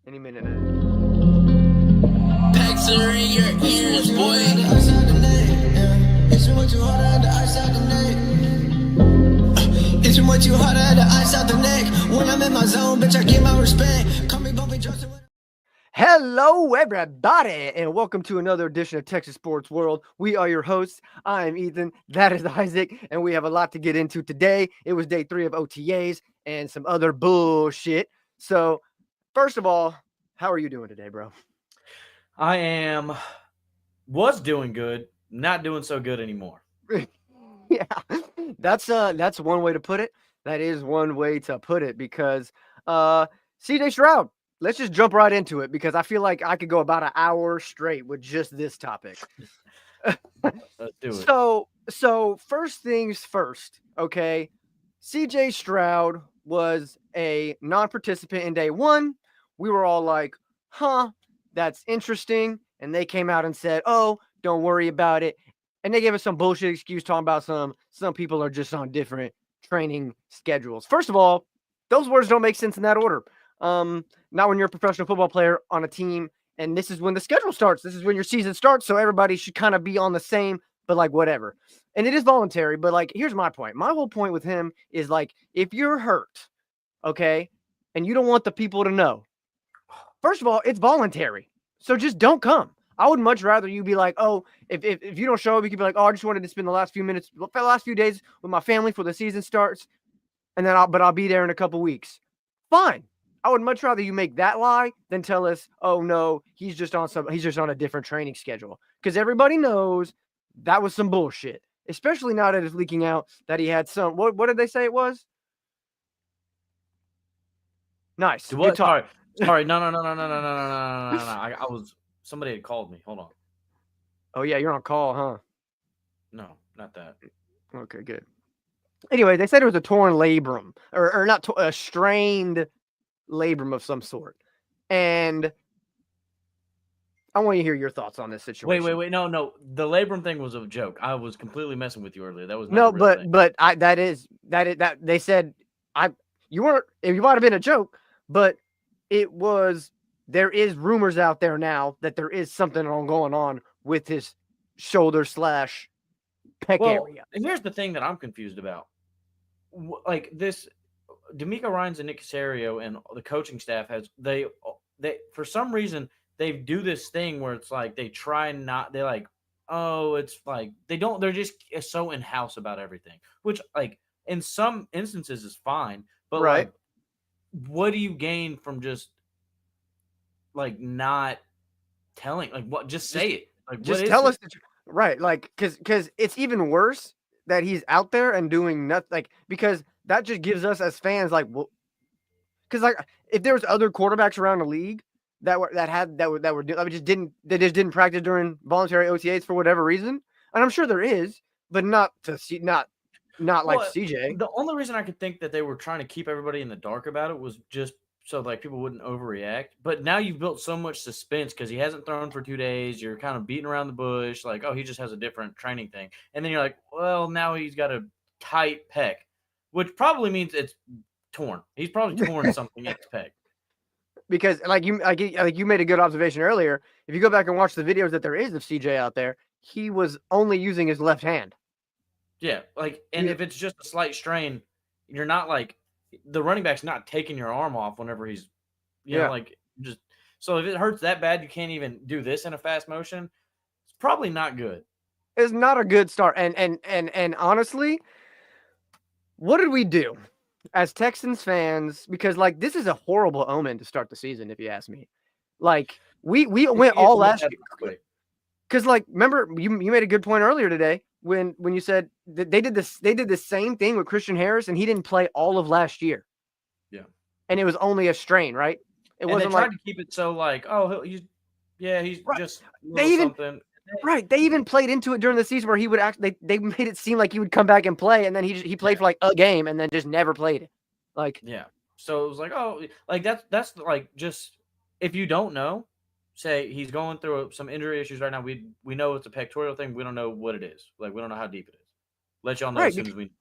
Any minute now. Packs are in your ears, boy. It's what you harder at the ice out the neck. It's what you harder at the ice out the neck. When I'm in my zone, bitch, I get my respect. Call me Bumpy Johnson. Hello, everybody, and welcome to another edition of Texas Sports World. We are your hosts. I am Ethan. That is Isaac, and we have a lot to get into today. It was day 3 of OTAs and some other bullshit. So, first of all, how are you doing today, bro? Was doing good, not doing so good anymore. Yeah, that's one way to put it. That is one way to put it because CJ Stroud. Let's just jump right into it because I feel like I could go about an hour straight with just this topic. Let's do it. So first things first, okay? CJ Stroud was a non-participant in day 1. We were all like, huh, that's interesting. And they came out and said, oh, don't worry about it. And they gave us some bullshit excuse talking about some people are just on different training schedules. First of all, those words don't make sense in that order. Not when you're a professional football player on a team, and this is when the schedule starts. This is when your season starts, so everybody should kind of be on the same, but like whatever. And it is voluntary, but like here's my point. My whole point with him is like if you're hurt, okay, and you don't want the people to know, first of all, it's voluntary. So just don't come. I would much rather you be like, oh, if you don't show up, you could be like, oh, I just wanted to spend the last few days with my family before the season starts, and then I'll be there in a couple weeks. Fine. I would much rather you make that lie than tell us, oh no, he's just on a different training schedule. Because everybody knows that was some bullshit. Especially now that it's leaking out that he had some what did they say it was? Nice. Good talk. Sorry. No. I was somebody had called me. Hold on. Oh yeah, you're on call, huh? No, not that. Okay, good. Anyway, they said it was a torn labrum or not a strained labrum of some sort. And I want you to hear your thoughts on this situation. Wait. No. The labrum thing was a joke. I was completely messing with you earlier. That was no, but they said it might have been a joke, but there is rumors out there now that there is something going on with his shoulder / pec area. And here's the thing that I'm confused about. Like this D'Amico Ryans and Nick Caserio and the coaching staff they for some reason they do this thing where it's like they try not they're like, oh, it's like they're just so in-house about everything, which like in some instances is fine, but right. Like what do you gain from just like not telling, like what, just say it, like just tell us right, like because it's even worse that he's out there and doing nothing, like because that just gives us as fans like, well, because like if there was other quarterbacks around the league that just didn't practice during voluntary OTAs for whatever reason, and I'm sure there is, but not like CJ. The only reason I could think that they were trying to keep everybody in the dark about it was just so like people wouldn't overreact. But now you've built so much suspense because he hasn't thrown for 2 days. You're kind of beating around the bush, like, oh, he just has a different training thing, and then you're like, well, now he's got a tight pec, which probably means it's torn. He's probably torn something at his pec. Because like you made a good observation earlier. If you go back and watch the videos that there is of CJ out there, he was only using his left hand. Yeah, like, and if it's just a slight strain, you're not like the running back's not taking your arm off whenever he's, you know, like just so if it hurts that bad, you can't even do this in a fast motion. It's probably not good. It's not a good start. And honestly, what did we do as Texans fans? Because like this is a horrible omen to start the season, if you ask me. Like we went all last year. Because like remember you made a good point earlier today when you said that they did the same thing with Christian Harris and he didn't play all of last year. Yeah. And it was only a strain, right? It wasn't they tried to keep it so like, oh, he's right. just something. Right. They even played into it during the season where he would they made it seem like he would come back and play, and then he played for like a game and then just never played it. Like So it was like, oh, like that's like just if you don't know, say he's going through some injury issues right now. We know it's a pectoral thing. We don't know what it is. Like we don't know how deep it is. Let y'all know as soon as we.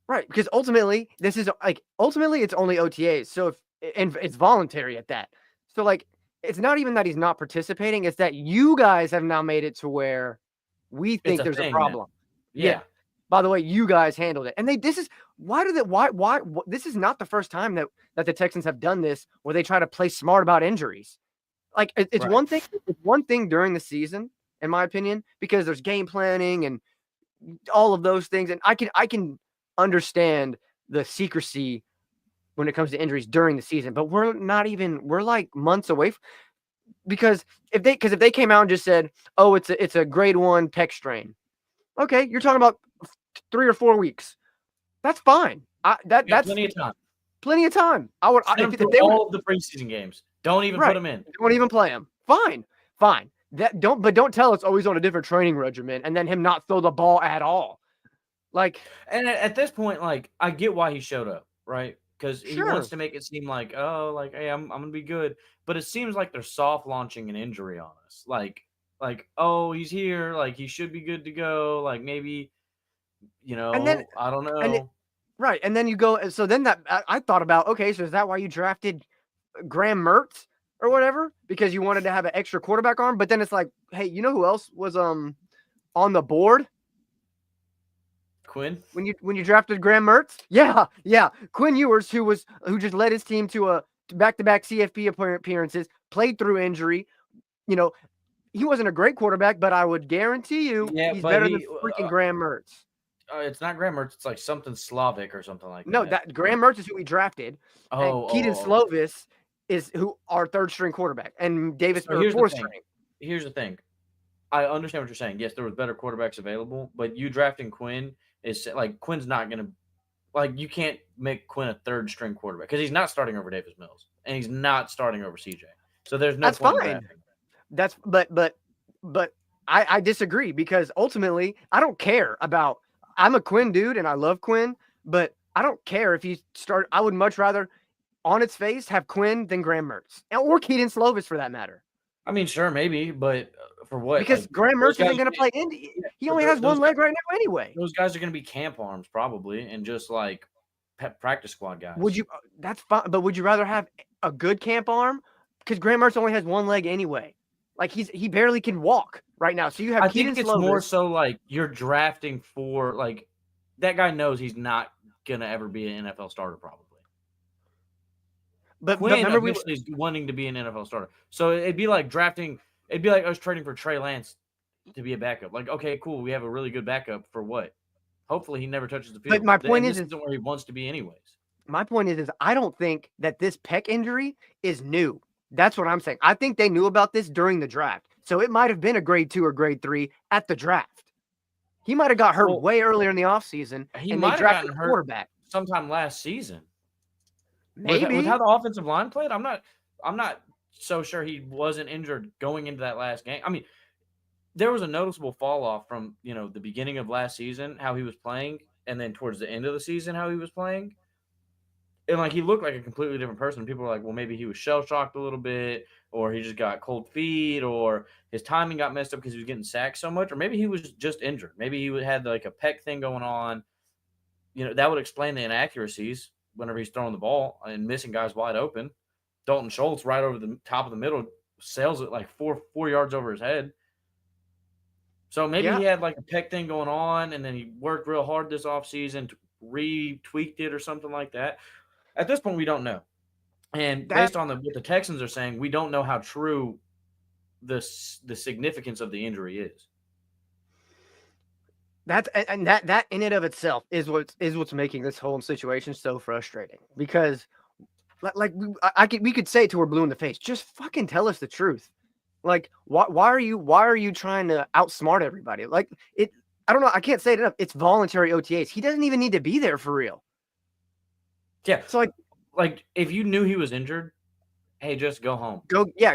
Right, because ultimately it's only OTAs, so and it's voluntary at that. So like, it's not even that he's not participating; it's that you guys have now made it to where we It's think a there's a thing now. problem. Yeah. By the way, you guys handled it, and this is why do that? Why? This is not the first time that the Texans have done this, where they try to play smart about injuries. Like it's Right. one thing. It's one thing during the season, in my opinion, because there's game planning and all of those things, and I can understand the secrecy when it comes to injuries during the season. But we're like months away because if they came out and just said, "Oh, it's a grade 1 pec strain," okay, you're talking about 3 or 4 weeks. That's fine. That's plenty of time. plenty of time. I would Send them if through they all of the preseason games. Don't even put them in. Don't even play him. Fine. Don't tell us he's on a different training regimen and then him not throw the ball at all. Like, and at this point, like, I get why he showed up, right? Because he sure. wants to make it seem like, oh, like, hey, I'm gonna be good. But it seems like they're soft launching an injury on us. Like, oh, he's here, like he should be good to go. Like maybe, And then I don't know. And then you go. So then I thought about, okay, so is that why you drafted Graham Mertz or whatever? Because you wanted to have an extra quarterback arm. But then it's like, hey, you know who else was on the board? Quinn? When you drafted Graham Mertz? Yeah. Quinn Ewers, who just led his team to a back-to-back CFP appearances, played through injury. He wasn't a great quarterback, but I would guarantee you he's better than freaking Graham Mertz. It's not Graham Mertz. It's like something Slavic or something like that. No, that Graham Mertz is who we drafted. Keaton Slovis is who our third string quarterback, and Davis fourth string. Here's the thing. I understand what you're saying. Yes, there was better quarterbacks available, but you drafting Quinn is like Quinn's not going to you can't make Quinn a third string quarterback because he's not starting over Davis Mills and he's not starting over CJ. So there's no point in drafting. But I disagree because ultimately I don't care about. I'm a Quinn dude and I love Quinn, but I don't care if he start. I would much rather, on its face, have Quinn than Graham Mertz or Keaton Slovis for that matter. I mean, sure, maybe, but for what? Because Graham Mertz isn't going to play. He only has one leg right now anyway. Those guys are going to be camp arms probably, and just like practice squad guys. That's fine, but would you rather have a good camp arm? Because Graham Mertz only has one leg anyway. Like he barely can walk right now. So you have. I think it's more so like you're drafting for like that guy knows he's not going to ever be an NFL starter probably. But Quinn remember he's wanting to be an NFL starter. So it'd be like drafting. It'd be like us trading for Trey Lance to be a backup. Like, okay, cool. We have a really good backup for what? Hopefully he never touches the field. But my point is where he wants to be anyways. My point is I don't think that this pec injury is new. That's what I'm saying. I think they knew about this during the draft. So it might have been a grade 2 or grade 3 at the draft. He might have got hurt way earlier in the offseason. He might have gotten hurt quarterback sometime last season. Maybe with how the offensive line played, I'm not so sure he wasn't injured going into that last game. I mean, there was a noticeable fall off from the beginning of last season, how he was playing, and then towards the end of the season, how he was playing. And like he looked like a completely different person. People were like, well, maybe he was shell shocked a little bit, or he just got cold feet, or his timing got messed up because he was getting sacked so much, or maybe he was just injured. Maybe he had like a pec thing going on. That would explain the inaccuracies whenever he's throwing the ball and missing guys wide open. Dalton Schultz right over the top of the middle sails it like four yards over his head. So maybe he had like a pec thing going on, and then he worked real hard this offseason, retweaked it or something like that. At this point, we don't know. And based on what the Texans are saying, we don't know how true the significance of the injury is. That in and of itself is what's making this whole situation so frustrating. Because, like we could say it till we're blue in the face. Just fucking tell us the truth. Like, why are you trying to outsmart everybody? Like I don't know. I can't say it enough. It's voluntary OTAs. He doesn't even need to be there for real. Yeah. So like if you knew he was injured, hey, just go home. Go get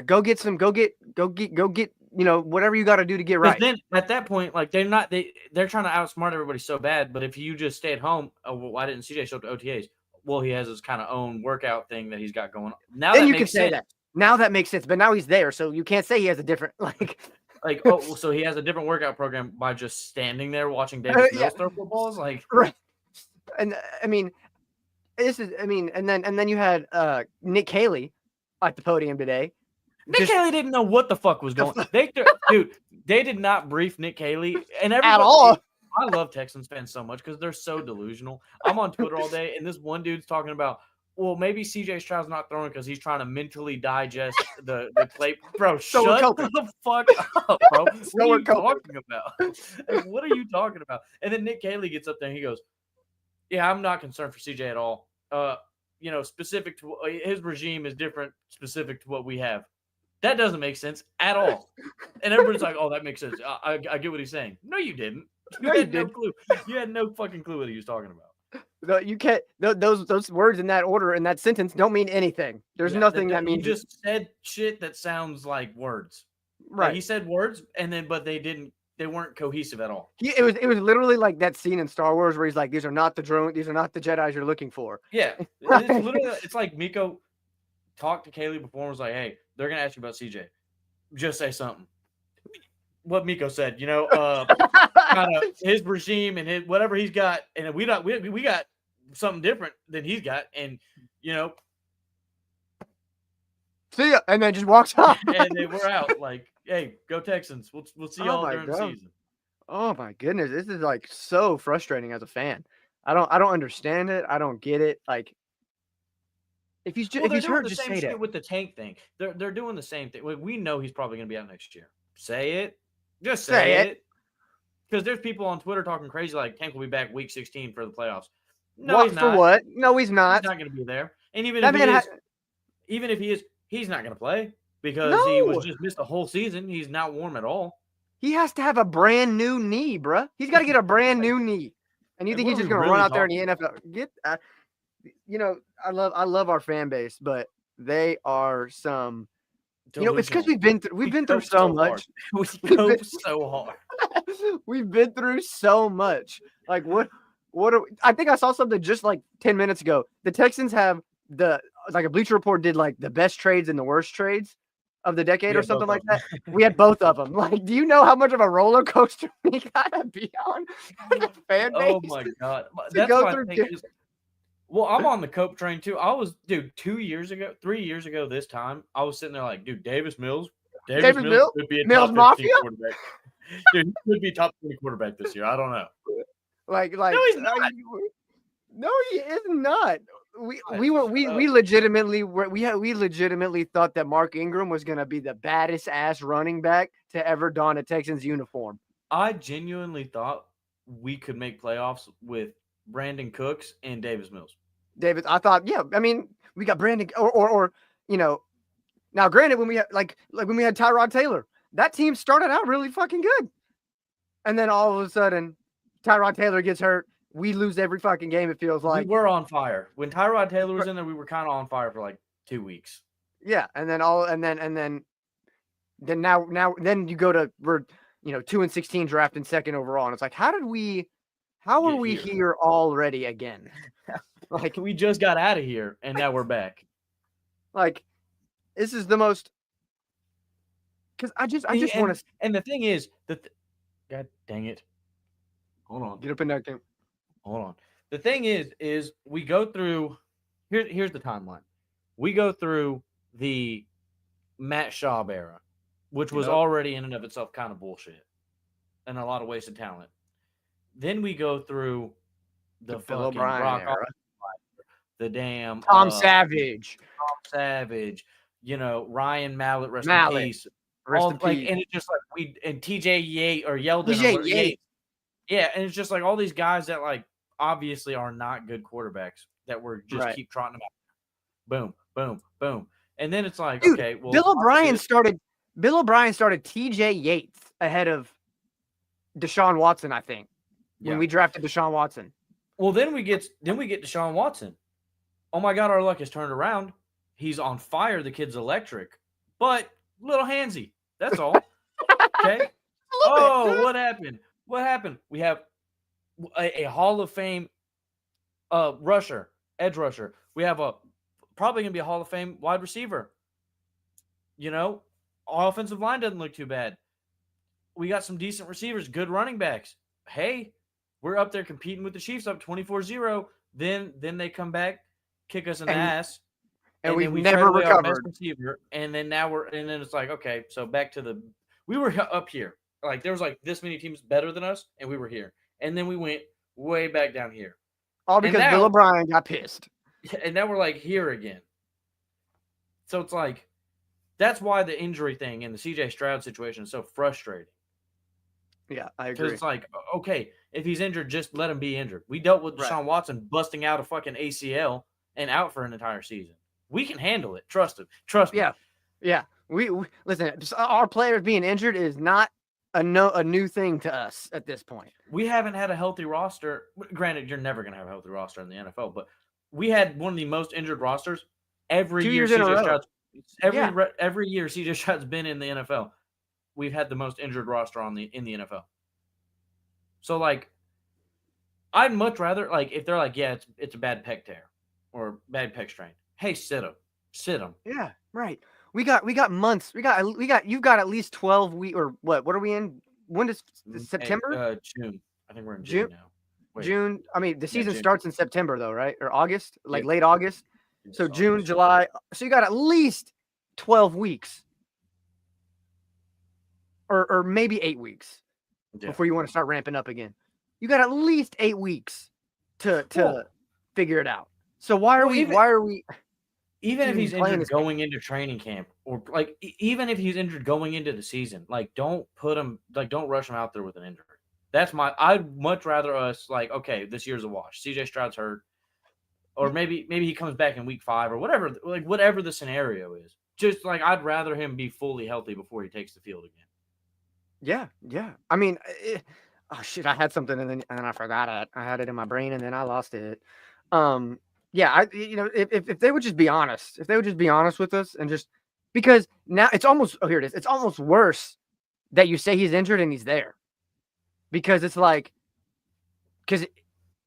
whatever you got to do to get right. Then at that point, like they're trying to outsmart everybody so bad. But if you just stay at home, why didn't CJ show up to OTAs? Well, he has his kind of own workout thing that he's got going on. Now then you can say that. Now that makes sense. But now he's there, so you can't say he has a different so he has a different workout program by just standing there watching Davis Mills throw footballs, like right. And I mean, and then you had Nick Haley at the podium today. Nick Haley didn't know what the fuck was going on. Dude, they did not brief Nick Haley. And everybody, At all. I love Texans fans so much because they're so delusional. I'm on Twitter all day, and this one dude's talking about, well, maybe CJ Stroud's not throwing because he's trying to mentally digest the play. Bro, So shut the fuck up, bro. What are you talking about? Like, what are you talking about? And then Nick Haley gets up there and he goes, yeah, I'm not concerned for CJ at all. Specific to his regime is different, specific to what we have. That doesn't make sense at all. And everybody's like, oh, that makes sense. I get what he's saying. No, you didn't. You had no clue. You had no fucking clue what he was talking about. You can't. Those words in that order in that sentence don't mean anything. There's nothing that means. You just said shit that sounds like words. Right. Like he said words, but they didn't. They weren't cohesive at all. It was literally like that scene in Star Wars where he's like, "These are not the Jedis you're looking for." Yeah, it's like Miko talked to Kaylee before and was like, "Hey, they're gonna ask you about CJ. Just say something." What Miko said, kind of his regime and his whatever he's got, and we got something different than he's got, and see ya, and then just walks off, and then we're out. Like, hey, go Texans! We'll see y'all during the season. Oh my goodness, this is like so frustrating as a fan. I don't understand it. I don't get it. Like, if he's hurt, just say that. With the Tank thing, they're doing the same thing. We know he's probably going to be out next year. Say it. Just say it. Because there's people on Twitter talking crazy like Tank will be back week 16 for the playoffs. No, he's not. For what? No, he's not. He's not going to be there. And even if he is, he's not going to play because he was just missed the whole season. He's not warm at all. He has to have a brand new knee, bruh. He's got to get a brand new knee. And you think he's just going to run out there in the NFL? I love our fan base, but they are some. Delusional. It's because we've been through so much. We go so hard. We've been through so much. Like what I think I saw something just like 10 minutes ago. The Texans have a Bleacher Report did like the best trades and the worst trades of the decade or something like that. We had both of them. Like, do you know how much of a roller coaster we gotta be on? The fan base. Oh my god. That's go through. Well, I'm on the Cope train too. I was, 3 years ago this time, I was sitting there like, dude, Davis Mills could be a Mills top 15 Mafia? quarterback. Dude, he could be top 20 quarterback this year. I don't know. No, he's not. No, he is not. We legitimately thought that Mark Ingram was gonna be the baddest ass running back to ever don a Texans uniform. I genuinely thought we could make playoffs with Brandon Cooks and Davis Mills. I thought, I mean, we got Brandon or now granted when we had when we had Tyrod Taylor, that team started out really fucking good. And then all of a sudden Tyrod Taylor gets hurt. We lose every fucking game, it feels like. We were on fire. When Tyrod Taylor was in there, we were kind of on fire for like 2 weeks. Yeah, and then you go to we're 2-16 drafting second overall, and it's like, how are we here already again? Like, we just got out of here and now we're back. Like, this is the most. Because I just want to. And the thing is God dang it! Hold on. Get up in that game. Hold on. The thing is we go through. Here's the timeline. We go through the Matt Schaub era, which was already in and of itself kind of bullshit, and a lot of wasted talent. Then we go through the Bill fucking O'Brien Brock era. The damn Tom Savage, Ryan Mallett, rest in peace. And it's just like and TJ Yates or Yeldon. Yates. Yeah, and it's just like all these guys that like obviously are not good quarterbacks that we're just keep trotting them out. Boom, boom, boom. And then it's like, dude, okay, well, Bill O'Brien started TJ Yates ahead of Deshaun Watson, I think. When we drafted Deshaun Watson. Well, then we get Deshaun Watson. Oh my God, our luck has turned around. He's on fire. The kid's electric, but little handsy. That's all. Okay. What happened? What happened? We have a Hall of Fame edge rusher. We have probably gonna be a Hall of Fame wide receiver. Our offensive line doesn't look too bad. We got some decent receivers, good running backs. Hey, we're up there competing with the Chiefs up 24-0. Then they come back, kick us in the ass. and we've then we never traded away our best recovered. receiver, and then it's like, okay, so back to we were up here. Like there was like this many teams better than us, and we were here. And then we went way back down here. All And because Bill O'Brien got pissed. And now we're like here again. So it's like that's why the injury thing in the CJ Stroud situation is so frustrating. Yeah, I Because agree. it's like, okay, if he's injured, just let him be injured. We dealt with Right. Deshaun Watson busting out a fucking ACL and out for an entire season. We can handle it. Trust him. Trust me. Yeah. We listen. Our players being injured is not a new thing to us at this point. We haven't had a healthy roster. Granted, you're never going to have a healthy roster in the NFL, but we had one of the most injured rosters every 2 year. years in a row. Stroud's every year CJ Stroud's been in the NFL. We've had the most injured roster in the NFL. So like, I'd much rather if they're like, yeah, it's a bad pec tear or bad pec strain. Hey, sit him. Yeah, right. We got months. You've got at least 12 weeks or what? What are we in? When does September? June. I think we're in June now. Wait. June. I mean, the season June. starts in September though, right? Or August, like Yeah. late August. So June, August. July. So you got at least 12 weeks, or maybe 8 weeks before you want to start ramping up again. You got at least 8 weeks to figure it out. So why are we? Even if he's playing injured this going into training camp, or even if he's injured going into the season, don't put him, don't rush him out there with an injury. I'd much rather us okay, this year's a wash. CJ Stroud's hurt, or maybe he comes back in week 5 or whatever, whatever the scenario is. Just I'd rather him be fully healthy before he takes the field again. Yeah. I mean, oh shit, I had something and then I forgot it. I had it in my brain and then I lost it. Yeah, if they would just be honest, with us and just because now it's almost here it is. It's almost worse that you say he's injured and he's there, because it's because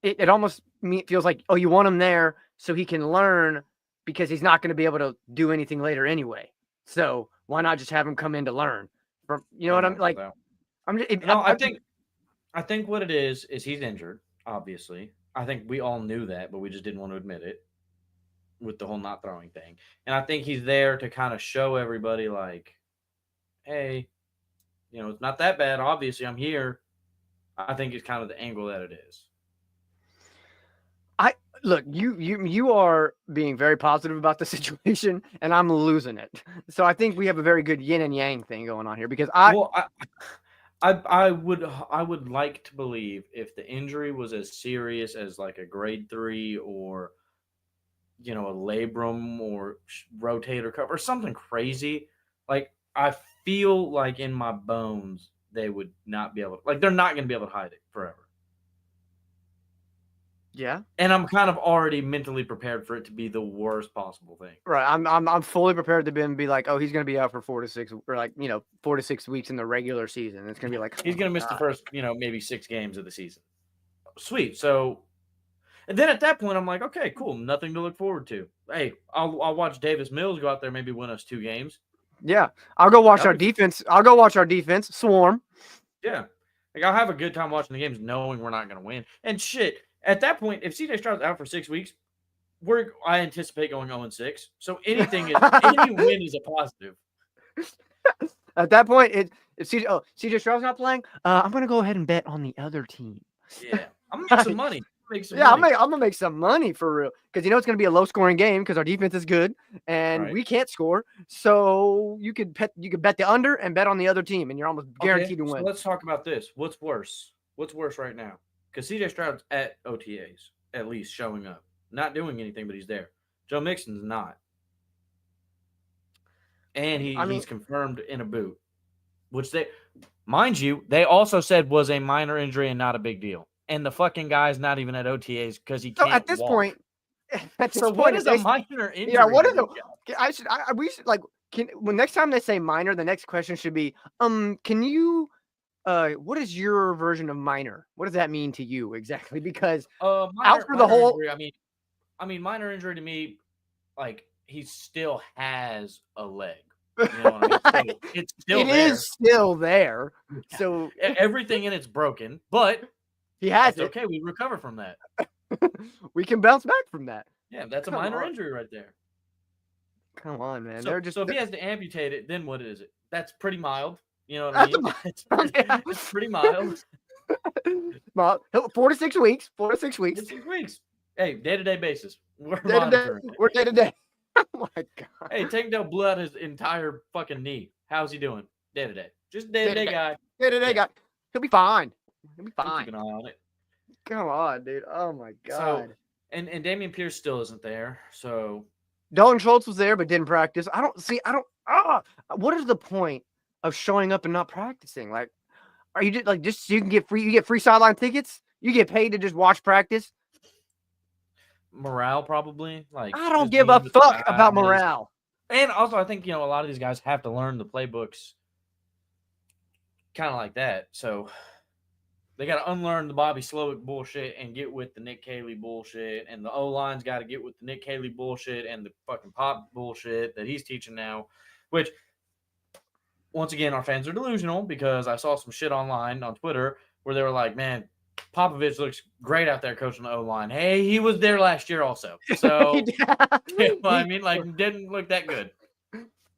it almost feels like, oh, you want him there so he can learn, because he's not going to be able to do anything later anyway. So why not just have him come in to learn? What I'm like? I think what it is he's injured. Obviously, I think we all knew that, but we just didn't want to admit it with the whole not throwing thing. And I think he's there to kind of show everybody hey, it's not that bad. Obviously, I'm here. I think it's kind of the angle that it is. Look, you are being very positive about the situation, and I'm losing it. So I think we have a very good yin and yang thing going on here, because I would like to believe if the injury was as serious as a grade 3 or a labrum or rotator cuff or something crazy, I feel in my bones they would not be able to, they're not going to be able to hide it forever. Yeah. And I'm kind of already mentally prepared for it to be the worst possible thing. Right. I'm fully prepared to be like, oh, he's going to be out for 4 to 6 or 4 to 6 weeks in the regular season. It's going to be he's going to miss the first, maybe 6 games of the season. Sweet. So, and then at that point, I'm like, okay, cool. Nothing to look forward to. Hey, I'll watch Davis Mills go out there, maybe win us 2 games. Yeah. I'll go watch our defense. Swarm. Yeah. I'll have a good time watching the games knowing we're not going to win. And shit, at that point, if CJ Stroud's out for 6 weeks, I anticipate going 0-6. So any win is a positive. At that point, if CJ Stroud's not playing, I'm gonna go ahead and bet on the other team. Yeah, I'm gonna make some money. I'm gonna make some money for real, because it's gonna be a low scoring game because our defense is good and we can't score. So you could bet the under and bet on the other team, and you're almost guaranteed to win. So let's talk about this. What's worse? What's worse right now? Because CJ Stroud's at OTAs, at least showing up, not doing anything, but he's there. Joe Mixon's not, and he's confirmed in a boot, which mind you, they also said was a minor injury and not a big deal. And the fucking guy's not even at OTAs because he can't. So at this walk. point, what is a minor injury? Yeah, what is when next time they say minor, the next question should be, can you? What is your version of minor? What does that mean to you exactly? Because out for the whole. Injury, I mean, minor injury to me, he still has a leg. You know what I mean? So it's still it there. is still there. So everything in it's broken, but he has it. Okay, we recover from that. We can bounce back from that. Yeah, that's a minor injury right there. Come on, man. So, They're just so if he has to amputate it, then what is it? That's pretty mild. You know what That's I mean? It's pretty mild. well, 4 to 6 weeks. 4 to 6 weeks. 6 weeks. Hey, day-to-day basis. We're Day to day. monitoring it. We're day to day. Oh my god. Hey, Tank Dell blew out his entire fucking knee. How's he doing? Day-to-day. Just day-to-day guy. Day to day guy. He'll be fine. He'll be We'll fine. keep an eye on it. Come on, dude. Oh my god. So, and Damian Pierce still isn't there. So Dalton Schultz was there but didn't practice. What is the point of showing up and not practicing? Like, are you just so you can get free sideline tickets? You get paid to just watch practice? morale probably. Like I don't just give being a with the fuck about guys. morale. And also, I think a lot of these guys have to learn the playbooks, kind of like that. So they got to unlearn the Bobby Slowick bullshit and get with the Nick Caley bullshit, and the O line's got to get with the Nick Caley bullshit and the fucking pop bullshit that he's teaching now. Which, once again, our fans are delusional because I saw some shit online on Twitter where they were like, "Man, Popovich looks great out there coaching the O line." Hey, he was there last year also. So you know what I mean, like, didn't look that good.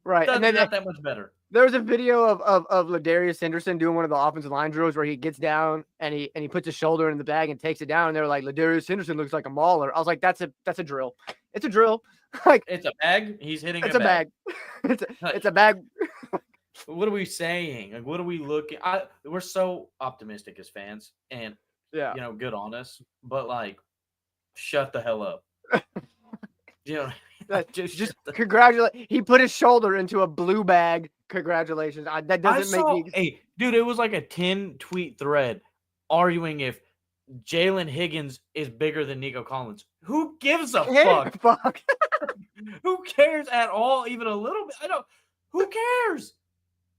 Right. Doesn't, And then not that much better. there was a video of Ladarius Henderson doing one of the offensive line drills where he gets down and he puts his shoulder in the bag and takes it down. And they're like, Ladarius Henderson looks like a mauler. I was like, that's a drill. It's a drill. Like, It's a bag. He's hitting it's a bag. It's a bag. What are we saying? Like, what are we looking? We're so optimistic as fans, and Yeah. good on us. But like, shut the hell up. Just congratulate. He put his shoulder into a blue bag. Congratulations. That doesn't make me. Hey, dude, it was like a 10-tweet thread arguing if Jalen Higgins is bigger than Nico Collins. Who gives a fuck? Who cares at all? Even a little bit? Who cares?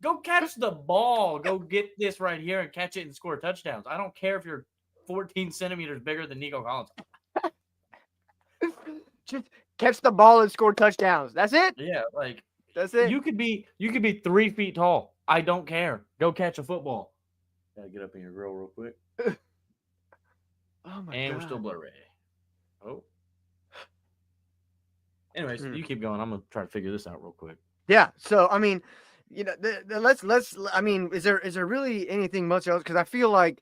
Go catch the ball. Go get this right here and catch it and score touchdowns. I don't care if you're 14 centimeters bigger than Nico Collins. Just catch the ball and score touchdowns. That's it. Yeah, like That's it. you could be 3 feet tall. I don't care. Go catch a football. Gotta get up in your grill real quick. Oh my And god. we're still blurry. Oh. Anyways, you keep going. I'm gonna try to figure this out real quick. Yeah. So I mean, let's. I mean, is there really anything much else? Because I feel like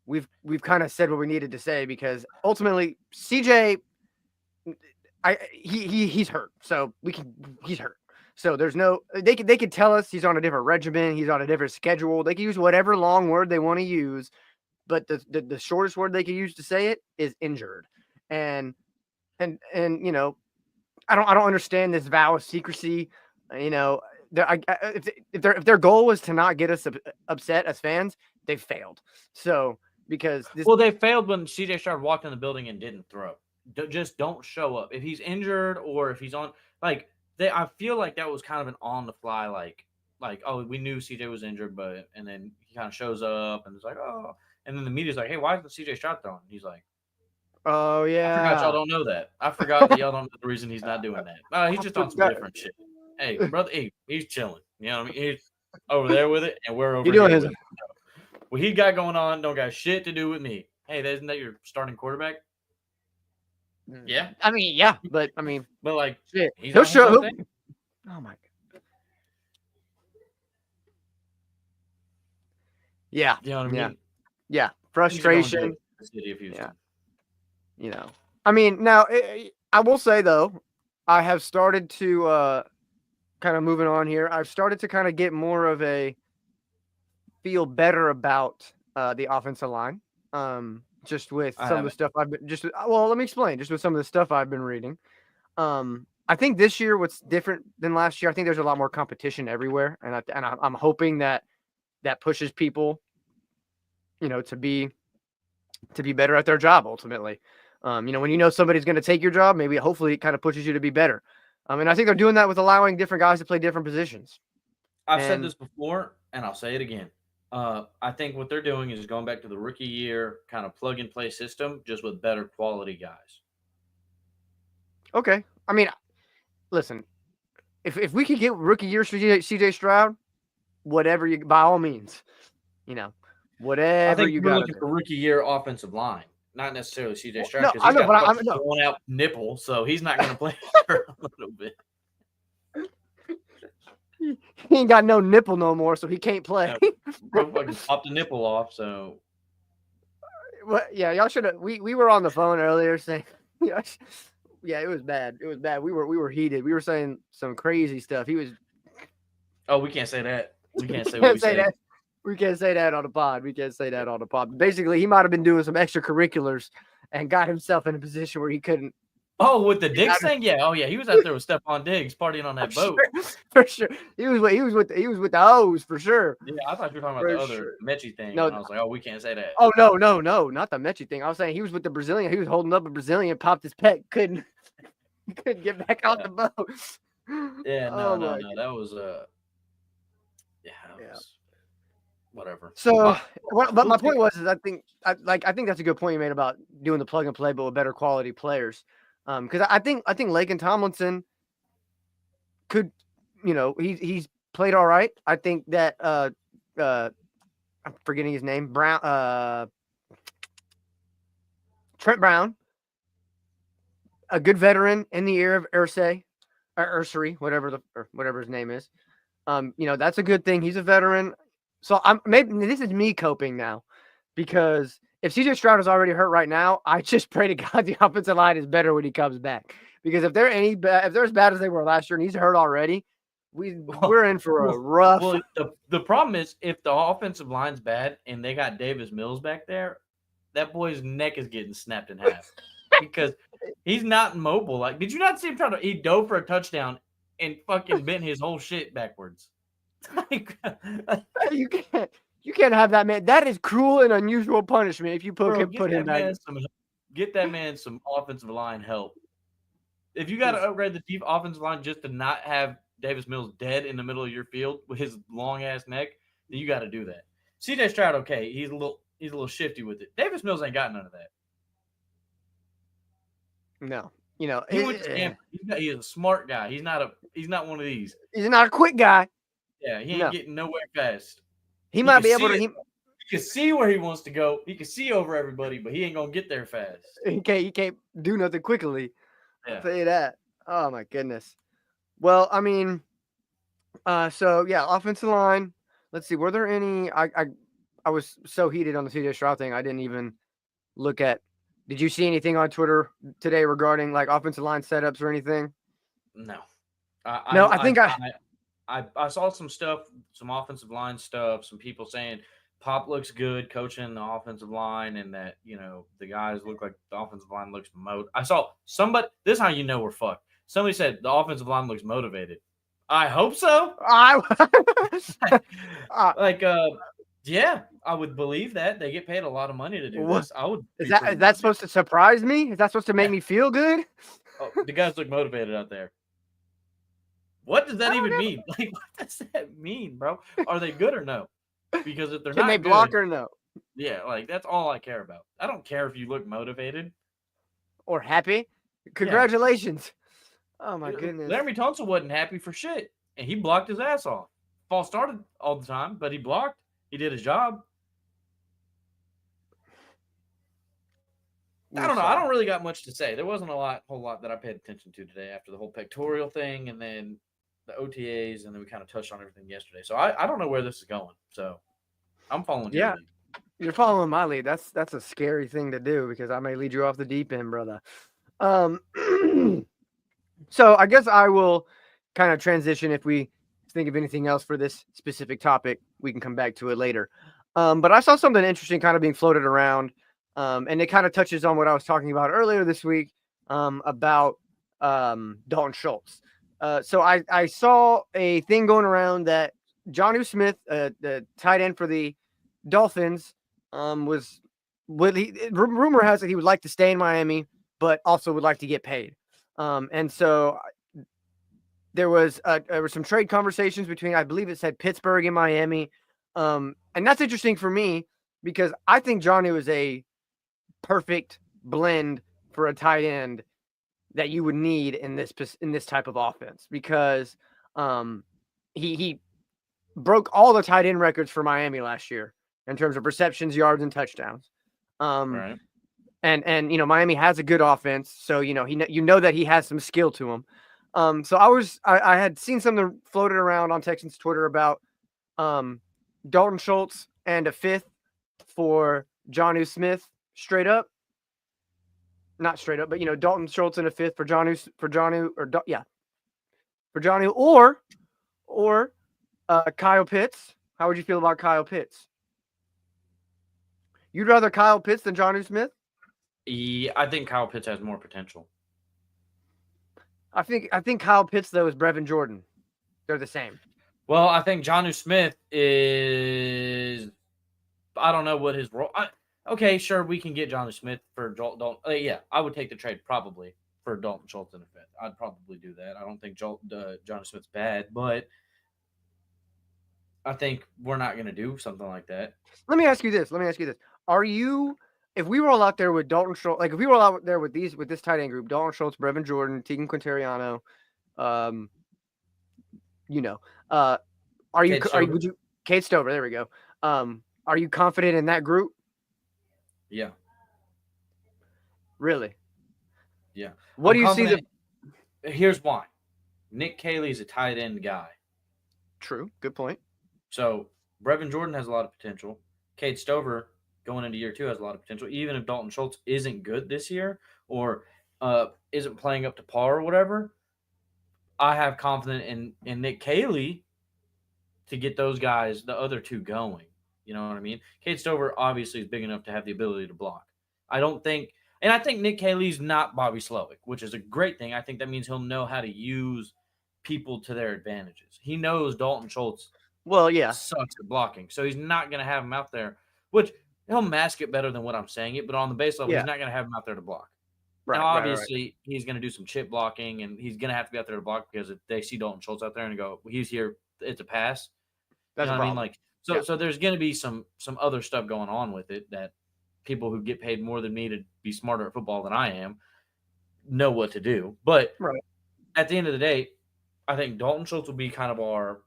we've kind of said what we needed to say. Because ultimately, CJ, he's hurt. So he's hurt. So there's no. They could tell us he's on a different regimen. He's on a different schedule. They can use whatever long word they want to use, but the shortest word they can use to say it is injured. And I don't understand this vow of secrecy. If their goal was to not get us upset as fans, they failed. So because they failed when CJ Stroud walked in the building and didn't throw. Just don't show up if he's injured or if he's on. Like I feel like that was kind of an on the fly. Like oh, we knew CJ was injured, and then he kind of shows up and it's like, oh, and then the media's like, hey, why isn't CJ Stroud throwing? He's like, oh yeah, I forgot y'all don't know that. I forgot that y'all don't know the reason he's not doing that. He's just on some different shit. Hey, brother, he's chilling. You know what I mean? He's over there with it, and we're over here with it. What he got going on don't got shit to do with me. Hey, isn't that your starting quarterback? Yeah. I mean, yeah, but like, shit. He'll show up. Oh my god. Yeah. You know what I mean? Yeah. Frustration. The city of Houston. Yeah. I mean, now I will say though, I have started to kind of moving on here. I've started to kind of get more of a feel better about the offensive line. Just with some of the stuff I've been let me explain. Just with some of the stuff I've been reading. I think this year what's different than last year, I think there's a lot more competition everywhere, and I'm hoping that pushes people, to be better at their job ultimately. When somebody's going to take your job, maybe hopefully it kind of pushes you to be better. And I think they're doing that with allowing different guys to play different positions. I've said this before, and I'll say it again. I think what they're doing is going back to the rookie year kind of plug and play system, just with better quality guys. Okay. I mean, listen, if we could get rookie year for CJ Stroud, whatever by all means, whatever I think you we're got. looking for rookie year offensive line, not necessarily CJ Stroud. No, I know, but I'm going out nipple, so he's not going to play for a little bit. He ain't got no nipple no more, so he can't play. Bro fucking popped the nipple off, so Yeah, y'all should have. We were on the phone earlier saying, yeah, it was bad. It was bad. We were heated. We were saying some crazy stuff. He was. oh, we can't say that. We can't say what Can't we say said. that. We can't say that on the pod. We can't say that on the pod. Basically, he might have been doing some extracurriculars and got himself in a position where he couldn't. Oh, with the Diggs thing, yeah. Oh, yeah. He was out there with Stephon Diggs partying on that boat. For sure. He was with the O's for sure. Yeah, I thought you were talking about For the other sure. Mechie thing. No. And I was like, oh, we can't say that. Oh no, not the Mechie thing. I was saying he was with the Brazilian. He was holding up a Brazilian, popped his pec, couldn't get back out the boat. Yeah, Oh no. my That was was whatever. So, but my point was, I think that's a good point you made about doing the plug and play, but with better quality players. Because I think Laken Tomlinson could, he's played all right. I think that I'm forgetting his name, Trent Brown, a good veteran in the ear of Ursery, whatever his name is. That's a good thing. He's a veteran. So maybe this is me coping now, because if CJ Stroud is already hurt right now, I just pray to God the offensive line is better when he comes back. Because if they're as bad as they were last year and he's hurt already, we're in for a rough. Well, the problem is if the offensive line's bad and they got Davis Mills back there, that boy's neck is getting snapped in half because he's not mobile. Like, did you not see him he dove for a touchdown and fucking bent his whole shit backwards? You can't have that, man. That is cruel and unusual punishment if you put him back. Get that man some offensive line help. If you got to upgrade the offensive line just to not have Davis Mills dead in the middle of your field with his long ass neck, then you got to do that. CJ Stroud, okay, he's a little shifty with it. Davis Mills ain't got none of that. No, he went to Stanford. He is a smart guy. He's not one of these. He's not a quick guy. Yeah, he ain't getting nowhere fast. He might be able to. He can see where he wants to go. He can see over everybody, but he ain't gonna get there fast. He can't do nothing quickly. Yeah. I'll tell you that. Oh my goodness. Well, I mean, so yeah, offensive line. Let's see. Were there any? I was so heated on the CJ Stroud thing. I didn't even look at. Did you see anything on Twitter today regarding like offensive line setups or anything? No. I saw some stuff, some offensive line stuff, some people saying Pop looks good coaching the offensive line and that, the guys look like the offensive line looks I saw somebody, this is how you know we're fucked. Somebody said the offensive line looks motivated. I hope so. Yeah, I would believe that. They get paid a lot of money to do this. I would. Is that supposed to surprise me? Is that supposed to make me feel good? Oh, the guys look motivated out there. What does that even mean? Like, what does that mean, bro? Are they good or no? Because if they're not, can they block or no? Yeah, like that's all I care about. I don't care if you look motivated or happy. Congratulations. Yeah. Oh my goodness. Laremy Tunsil wasn't happy for shit, and he blocked his ass off. False started all the time, but he blocked. He did his job. I don't know. I don't really got much to say. There wasn't a whole lot that I paid attention to today after the whole pectoral thing and then the OTAs, and then we kind of touched on everything yesterday. So I don't know where this is going. So I'm following your lead. You're following my lead. That's a scary thing to do because I may lead you off the deep end, brother. So I guess I will kind of transition. If we think of anything else for this specific topic, we can come back to it later. But I saw something interesting kind of being floated around. And it kind of touches on what I was talking about earlier this week about Dalton Schultz. So I saw a thing going around that Jonnu Smith, the tight end for the Dolphins, rumor has it he would like to stay in Miami, but also would like to get paid. And so there was some trade conversations between, I believe it said Pittsburgh and Miami. And that's interesting for me because I think Jonnu is a perfect blend for a tight end that you would need in this type of offense because he broke all the tight end records for Miami last year in terms of receptions, yards, and touchdowns. So I had seen something floated around on Texans Twitter about Dalton Schultz and a fifth for Jonnu Smith straight up. Not straight up, but Dalton Schultz and a fifth for Jonnu for Jonnu or Kyle Pitts. How would you feel about Kyle Pitts? You'd rather Kyle Pitts than Jonnu Smith? Yeah, I think Kyle Pitts has more potential. I think Kyle Pitts though is Brevin Jordan. They're the same. Well, I think Jonnu Smith is. I don't know what his role. Okay, sure, we can get Jonnu Smith for Dalton. Yeah, I would take the trade probably for Dalton Schultz in a fifth. I'd probably do that. I don't think Jonnu Smith's bad, but I think we're not going to do something like that. Let me ask you this. Are you, if we were all out there with Dalton Schultz, like if we were all out there with this tight end group, Dalton Schultz, Brevin Jordan, Tegan Quintariano, would you, Kate Stover, there we go. Are you confident in that group? Yeah. Really? Yeah. What do you see? Here's why. Nick Caley's a tight end guy. True. Good point. So Brevin Jordan has a lot of potential. Cade Stover going into year 2 has a lot of potential. Even if Dalton Schultz isn't good this year or isn't playing up to par or whatever, I have confidence in Nick Caley to get those guys, the other two, going. You know what I mean? Cade Stover obviously is big enough to have the ability to block. I think Nick Caley's not Bobby Slowick, which is a great thing. I think that means he'll know how to use people to their advantages. He knows Dalton Schultz sucks at blocking, so he's not going to have him out there, which he'll mask it better than what I'm saying it, but on the base level, he's not going to have him out there to block. Right, now, obviously, he's going to do some chip blocking, and he's going to have to be out there to block because if they see Dalton Schultz out there and go, he's here, it's a pass. That's you know what I mean? Like, so there's going to be some other stuff going on with it that people who get paid more than me to be smarter at football than I am know what to do. But at the end of the day, I think Dalton Schultz will be kind of our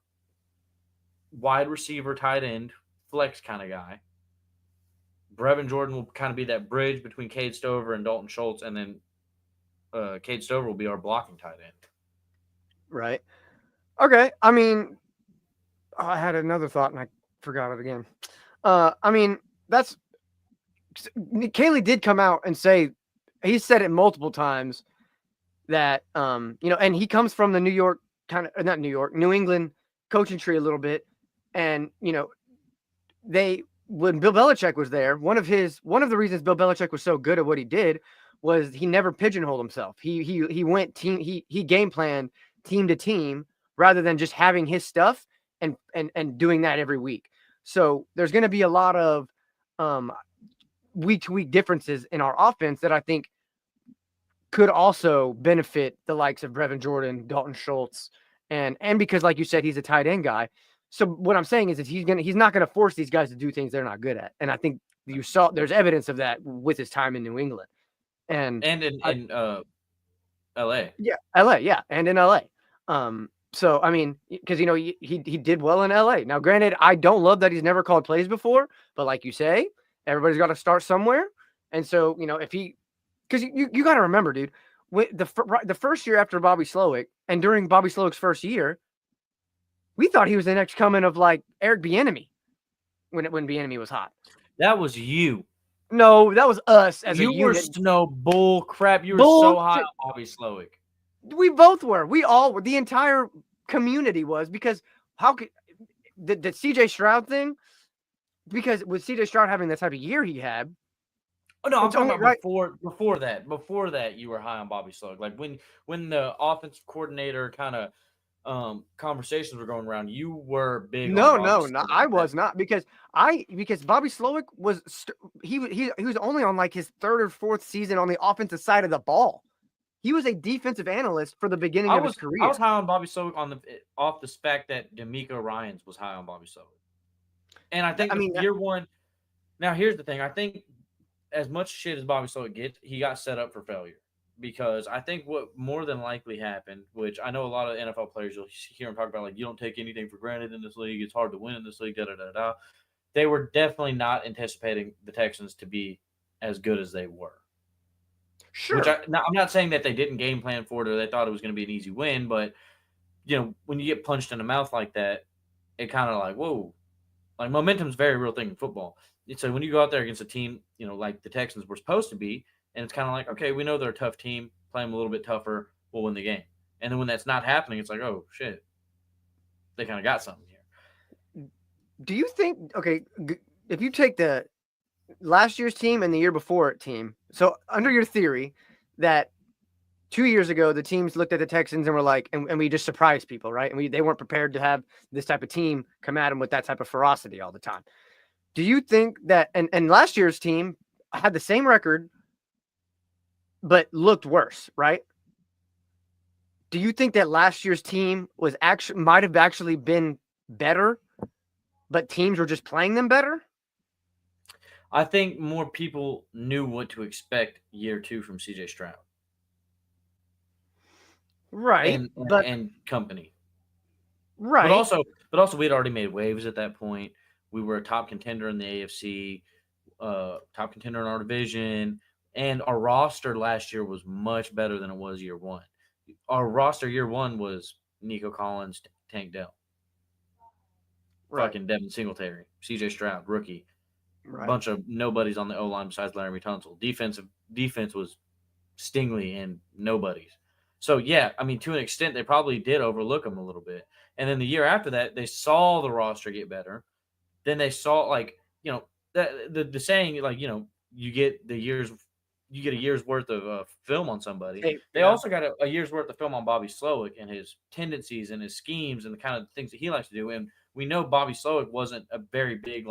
wide receiver, tight end, flex kind of guy. Brevin Jordan will kind of be that bridge between Cade Stover and Dalton Schultz, and then Cade Stover will be our blocking tight end. Right. Okay. I mean, I had another thought and I forgot it again. I mean, that's Caley did come out and say, he said it multiple times that, and he comes from the New England coaching tree a little bit. And, when Bill Belichick was there, one of the reasons Bill Belichick was so good at what he did was he never pigeonholed himself. He went team, he game planned team to team rather than just having his stuff and doing that every week. So there's going to be a lot of week to week differences in our offense that I think could also benefit the likes of Brevin Jordan, Dalton Schultz, and because, like you said, he's a tight end guy. So what I'm saying is that he's not going to force these guys to do things they're not good at. And I think there's evidence of that with his time in New England and in LA. Yeah, LA. Yeah. And in LA. So, I mean, because, he did well in LA. Now, granted, I don't love that he's never called plays before, but like you say, everybody's got to start somewhere. And so, because you got to remember, dude, the first year after Bobby Slowick and during Bobby Slowick's first year, we thought he was the next coming of like Eric Bieniemy when Bieniemy was hot. That was you. No, that was us as you a unit. You were no bull crap. You were so high on Bobby Slowick. We both were. We all were. The entire community was, because how could the CJ Stroud thing? Because with CJ Stroud having the type of year he had. Oh no, I'm talking about before that. Before that, you were high on Bobby Slowick. Like when the offensive coordinator kind of conversations were going around, you were big. No, I was not, because Bobby Slowick was he was only on like his third or fourth season on the offensive side of the ball. He was a defensive analyst for the beginning of his career. I was high on Bobby Slowick off the fact that D'Amico Ryans was high on Bobby Slowick, and I think year one. Now here's the thing: I think as much shit as Bobby Slowick gets, he got set up for failure. Because I think what more than likely happened, which I know a lot of NFL players, you'll hear them talk about, like, you don't take anything for granted in this league. It's hard to win in this league, da-da-da-da. They were definitely not anticipating the Texans to be as good as they were. Which Sure. I'm not saying that they didn't game plan for it or they thought it was going to be an easy win, but when you get punched in the mouth like that, it kind of like, whoa, like momentum's a very real thing in football. So when you go out there against a team, like the Texans were supposed to be, and it's kind of like, okay, we know they're a tough team, play them a little bit tougher, we'll win the game. And then when that's not happening, it's like, oh shit, they kind of got something here. Do you think, okay, if you take the last year's team and the year before it team, so under your theory that 2 years ago the teams looked at the Texans and were like, and we just surprised people, right? And they weren't prepared to have this type of team come at them with that type of ferocity all the time. Do you think that, and last year's team had the same record, but looked worse, right? Do you think that last year's team might have actually been better, but teams were just playing them better? I think more people knew what to expect year 2 from CJ Stroud. Right. And company. Right. But also we had already made waves at that point. We were a top contender in the AFC, top contender in our division, and our roster last year was much better than it was year 1. Our roster year 1 was Nico Collins, Tank Dell, fucking Devin Singletary, CJ Stroud, rookie, bunch of nobodies on the O line besides Laramie Tunsil. Defense was Stingley and nobodies. So yeah, I mean, to an extent, they probably did overlook them a little bit. And then the year after that, they saw the roster get better. Then they saw the saying, like, you get a year's worth of film on somebody. They also got a year's worth of film on Bobby Slowick and his tendencies and his schemes and the kind of things that he likes to do. And we know Bobby Slowick wasn't a very big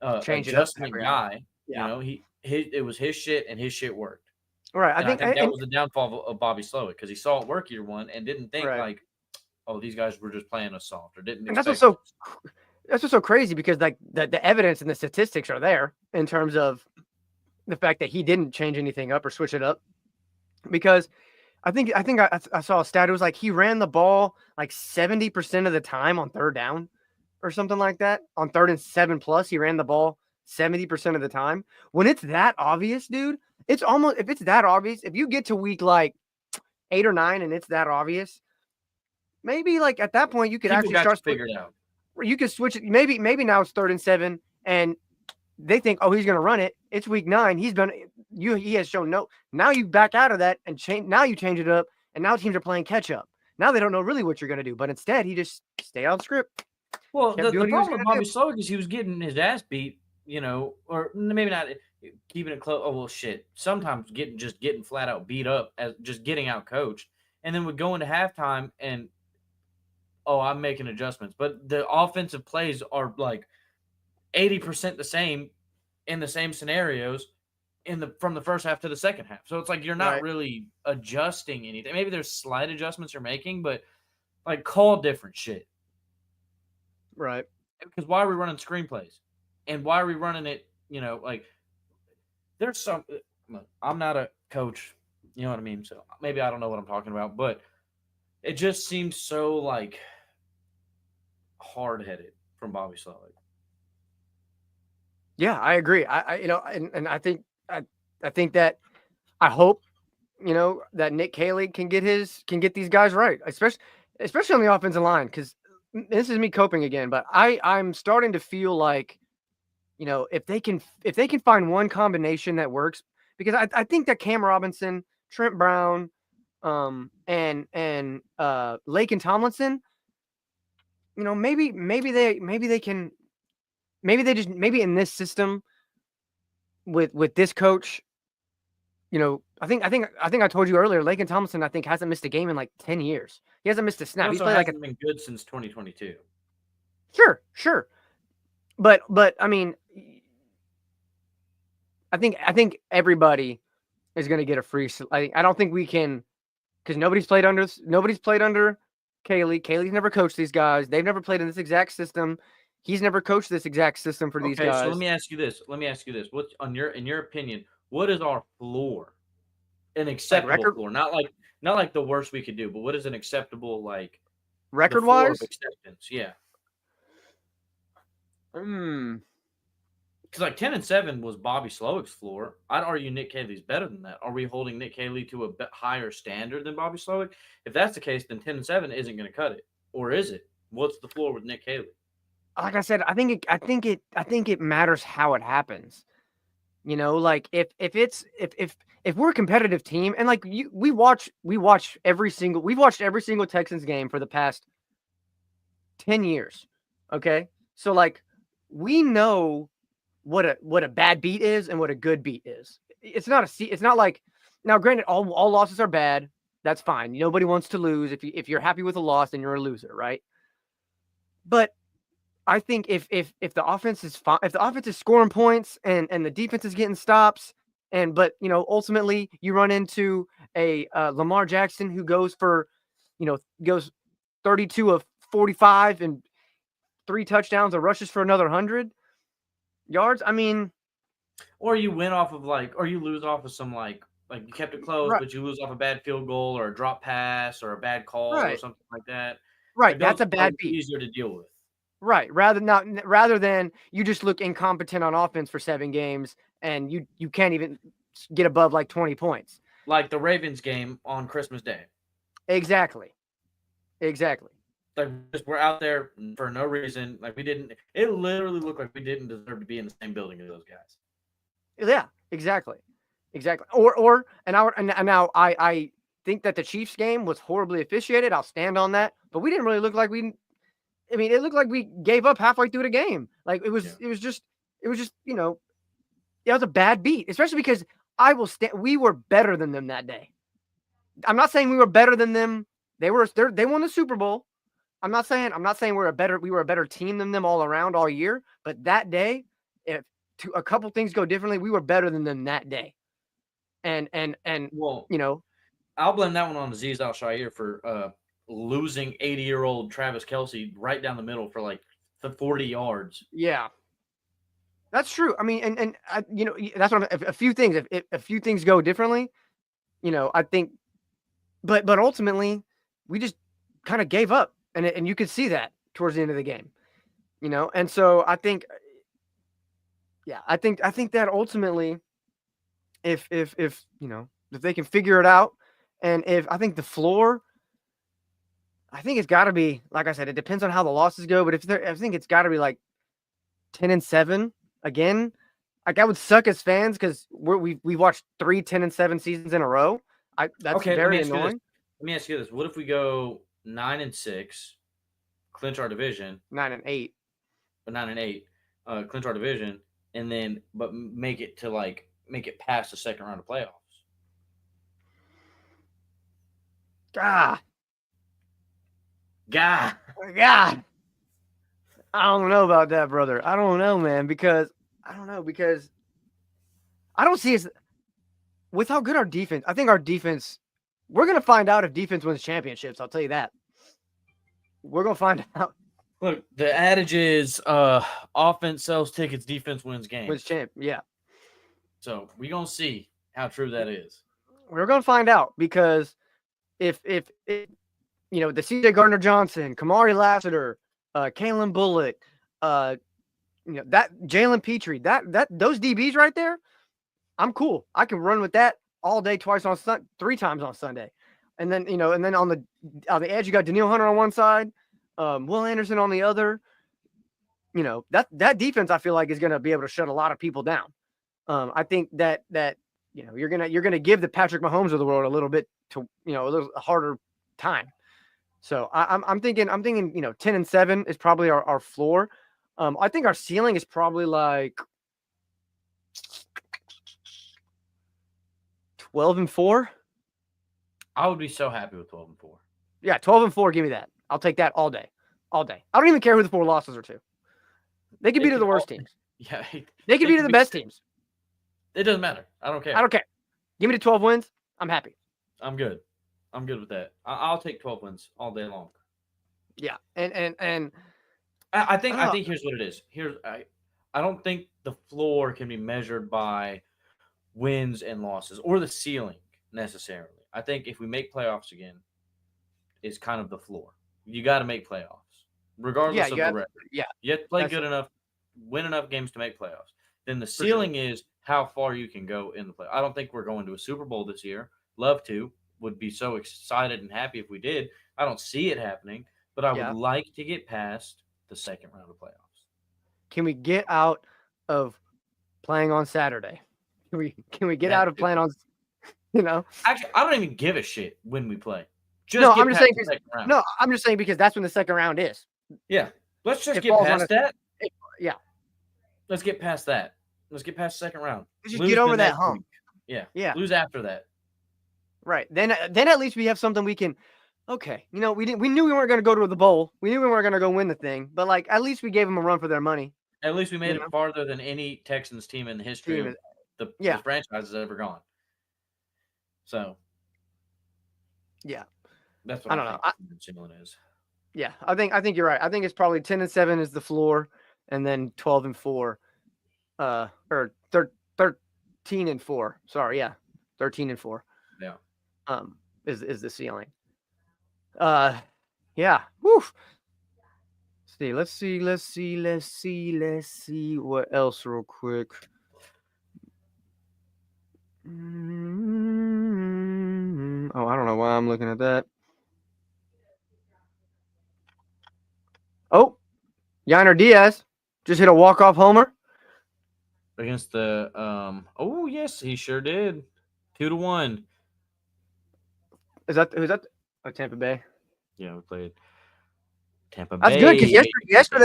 adjustment guy. Yeah. It was his shit and his shit worked. Right. I think that was the downfall of Bobby Slowick because he saw it work year 1 and didn't think like, oh, these guys were just playing us soft or didn't. And that's what's so crazy because like the evidence and the statistics are there in terms of the fact that he didn't change anything up or switch it up. Because I think I saw a stat. It was like he ran the ball like 70% of the time on third down or something like that. On 3rd and 7+, he ran the ball 70% of the time. When it's that obvious, dude, it's almost, if it's that obvious, if you get to week like 8 or 9 and it's that obvious, maybe like at that point you could actually start figuring it out. You could switch it. Maybe now it's 3rd and 7 and they think, oh, he's going to run it. It's week 9. He has shown no. Now you back out of that and change. Now you change it up, and now teams are playing catch up. Now they don't know really what you're going to do, but instead he just stayed on script. Well, the problem with Bobby Slowick is he was getting his ass beat, or maybe not keeping it close. Oh well, shit. Sometimes getting flat out beat up as just getting out coached, and then would go into halftime and, oh, I'm making adjustments, but the offensive plays are like 80% the same in the same scenarios from the first half to the second half. So it's like you're not really adjusting anything. Maybe there's slight adjustments you're making, but like call different shit. Right. Because why are we running screenplays? And why are we running it, like there's some I'm not a coach, you know what I mean? So maybe I don't know what I'm talking about, but it just seems so like hard-headed from Bobby Slowick. Yeah, I agree. And I think that I hope, that Nick Caley can get these guys right, especially on the offensive line. Because this is me coping again, but I'm starting to feel like, if they can find one combination that works, because I think that Cam Robinson, Trent Brown, and Lake and Tomlinson, maybe in this system with this coach, I think I told you earlier, Laken Tomlinson, I think, hasn't missed a game in like 10 years. He hasn't missed a snap. He's played been good since 2022. Sure. But I mean, I think everybody is going to get a free. I don't think we can, because nobody's played under Caley. Caley's never coached these guys. They've never played in this exact system. He's never coached this exact system for these guys. So let me ask you this. What's in your opinion? What is our floor? An acceptable floor, not like the worst we could do, but what is an acceptable record-wise acceptance? Yeah. Because like 10-7 was Bobby Slowick's floor. I'd argue Nick Caley's better than that. Are we holding Nick Caley to a bit higher standard than Bobby Slowick? If that's the case, then 10-7 isn't going to cut it, or is it? What's the floor with Nick Caley? Like I said, I think it matters how it happens. Like if we're a competitive team and like we've watched every single Texans game for the past 10 years. Okay? So like we know what a bad beat is and what a good beat is. It's not like, now granted all losses are bad. That's fine. Nobody wants to lose. If you're happy with a loss, then you're a loser, right? But I think if the offense is if the offense is scoring points and the defense is getting stops, but ultimately you run into a Lamar Jackson who goes 32 of 45 and 3 touchdowns or rushes for another 100 yards. I mean, or you win off of or you lose off of some like you kept it close, right, but you lose off a bad field goal or a drop pass or a bad call or right, something like that. right. Like That's those a bad are beat. easier to deal with. Right. Rather than you just look incompetent on offense for 7 games and you can't even get above like 20 points. Like the Ravens game on Christmas Day. Exactly. Like we're out there for no reason. Like it literally looked like we didn't deserve to be in the same building as those guys. Yeah, exactly. Or now I think that the Chiefs game was horribly officiated. I'll stand on that. But we didn't really look like it looked like we gave up halfway through the game. Like it was just it was a bad beat, especially because we were better than them that day. I'm not saying we were better than them. They won the Super Bowl. I'm not saying we were a better team than them all around all year, but that day, if a couple things go differently, we were better than them that day. And well, I'll blame that one on Azeez Al-Shaair for losing 80-year-old Travis Kelce right down the middle for like 40 yards. Yeah. That's true. I mean, and that's what a few things. If a few things go differently, I think, but ultimately, we just kind of gave up, and you could see that towards the end of the game, And so I think, I think that ultimately, if they can figure it out, and if I think the floor, I think it's got to be, like I said, it depends on how the losses go, but I think it's got to be like 10-7 again. Like that would suck as fans because we watched 3 10-7 seasons in a row. That's very annoying. Let me ask you this: what if we go 9-6, clinch our division? 9-8, but 9-8, clinch our division, and then but make it past the second round of playoffs. God. I don't know about that, brother. I don't know, man, because I don't see us with how good our defense. I think our defense. We're gonna find out if defense wins championships. I'll tell you that. We're gonna find out. Look, the adage is offense sells tickets, defense wins games. Yeah. So we're gonna see how true that is. We're gonna find out because if the CJ Gardner-Johnson, Kamari Lassiter, Kalen Bullock, that Jalen Petrie, those DBs right there, I'm cool. I can run with that all day, 3 times on Sunday, and then on the edge you got Danielle Hunter on one side, Will Anderson on the other. That defense I feel like is going to be able to shut a lot of people down. I think that you're gonna give the Patrick Mahomes of the world a little bit a little harder time. So I'm thinking 10-7 is probably our floor. I think our ceiling is probably like 12-4. I would be so happy with 12-4. Yeah, 12-4. Give me that. I'll take that all day. I don't even care who the 4 losses are to. They could be to the worst teams. Yeah, they could be to the best teams. It doesn't matter. I don't care. Give me the 12 wins. I'm happy. I'm good with that. I'll take 12 wins all day long. Yeah, and I think here's what it is. I don't think the floor can be measured by wins and losses or the ceiling necessarily. I think if we make playoffs again, is kind of the floor. You got to make playoffs, regardless of the record. Yeah, you have to play good enough, win enough games to make playoffs. then the sure. ceiling is how far you can go in the play. I don't think we're going to a Super Bowl this year. Love to. Would be so excited and happy if we did. I don't see it happening, but I would like to get past the second round of playoffs. Can we get out of playing on Saturday? Can we get out of playing on, Actually, I don't even give a shit when we play. I'm just saying because that's when the second round is. Yeah. Let's just get past that. Yeah. Let's get past that. Let's get past the second round. Just get over that hump. Yeah. Yeah. Lose after that. Right. Then at least we have something we can. Okay. We knew we weren't going to go to the bowl. We knew we weren't going to go win the thing. But like, at least we gave them a run for their money. At least we made it farther than any Texans team in the history of the franchise has ever gone. So. Yeah. That's what I don't know. Ceiling is. Yeah, I think you're right. I think it's probably 10-7 is the floor, and then 12-4, or 13-4. Sorry, yeah, 13-4. Yeah. Is the ceiling. Yeah. Woo. Let's see what else real quick. Oh, I don't know why I'm looking at that. Oh, Yainer Diaz just hit a walk-off homer against the oh yes, he sure did. 2-1. Who's that? Oh, Tampa Bay. Yeah, we played Tampa Bay. That's good because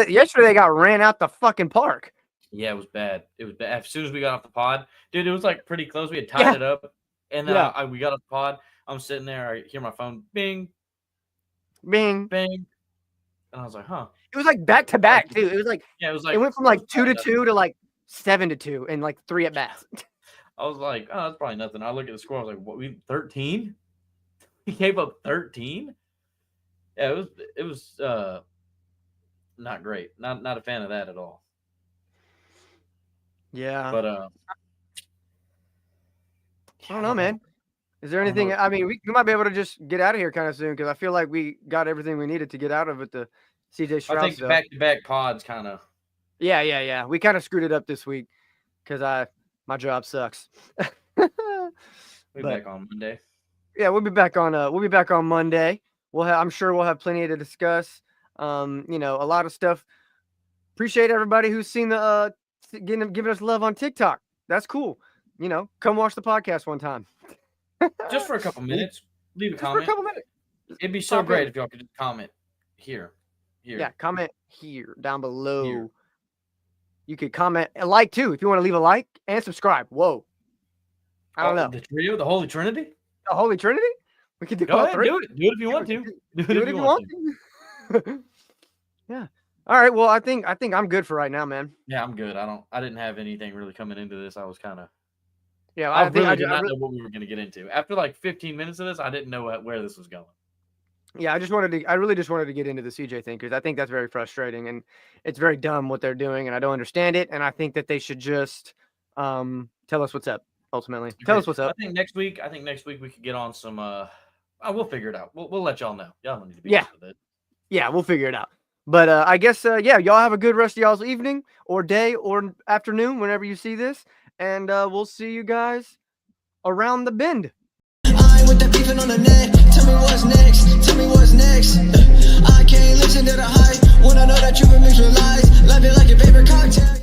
yesterday they got ran out the fucking park. Yeah, it was bad. It was bad. As soon as we got off the pod, dude, it was like pretty close. We had tied it up, and then we got off the pod. I'm sitting there. I hear my phone, bing, bing, bing. And I was like, huh. It was like back to back, too. It was like it went from like 2-2 to like 7-2 and like 3 at bats. I was like, oh, that's probably nothing. I look at the score. I was like, what? We 13? We gave up 13? Yeah, it was not great. Not a fan of that at all. Yeah. But I don't know, man. Is there anything? I mean, we might be able to just get out of here kind of soon because I feel like we got everything we needed to get out of it. The CJ Stroud I think stuff. Back-to-back pods kind of. Yeah. We kind of screwed it up this week because my job sucks. We'll be back on Monday. Yeah, we'll be back on Monday. I'm sure we'll have plenty to discuss. A lot of stuff. Appreciate everybody who's seen the giving us love on TikTok. That's cool. Come watch the podcast one time. Just for a couple minutes. Leave a comment. For a couple minutes. It'd be so great if y'all could just comment here. Yeah, comment here down below. Here. You could comment and like too if you want to leave a like and subscribe. Whoa. I don't know. The trio, the Holy Trinity? The Holy Trinity? We could do Go ahead, 3. do it. Do it if you want to. Do it if you want to. Yeah. All right. Well, I think I'm good for right now, man. Yeah, I'm good. I didn't have anything really coming into this. I was kind of. Yeah, I really did not know what we were going to get into. After like 15 minutes of this, I didn't know where this was going. Yeah, I really just wanted to get into the CJ thing because I think that's very frustrating and it's very dumb what they're doing and I don't understand it. And I think that they should just tell us what's up. Ultimately, tell us what's up. I think next week we could get on some. We'll figure it out. We'll let y'all know. Y'all don't need to be with it. Yeah, we'll figure it out. But I guess y'all have a good rest of y'all's evening or day or afternoon whenever you see this. And we'll see you guys around the bend. I ain't with that beefing on the net. Tell me what's next. I can't listen to the hype. Wanna know that you've been mixed with lies. Love it like your favorite cocktail.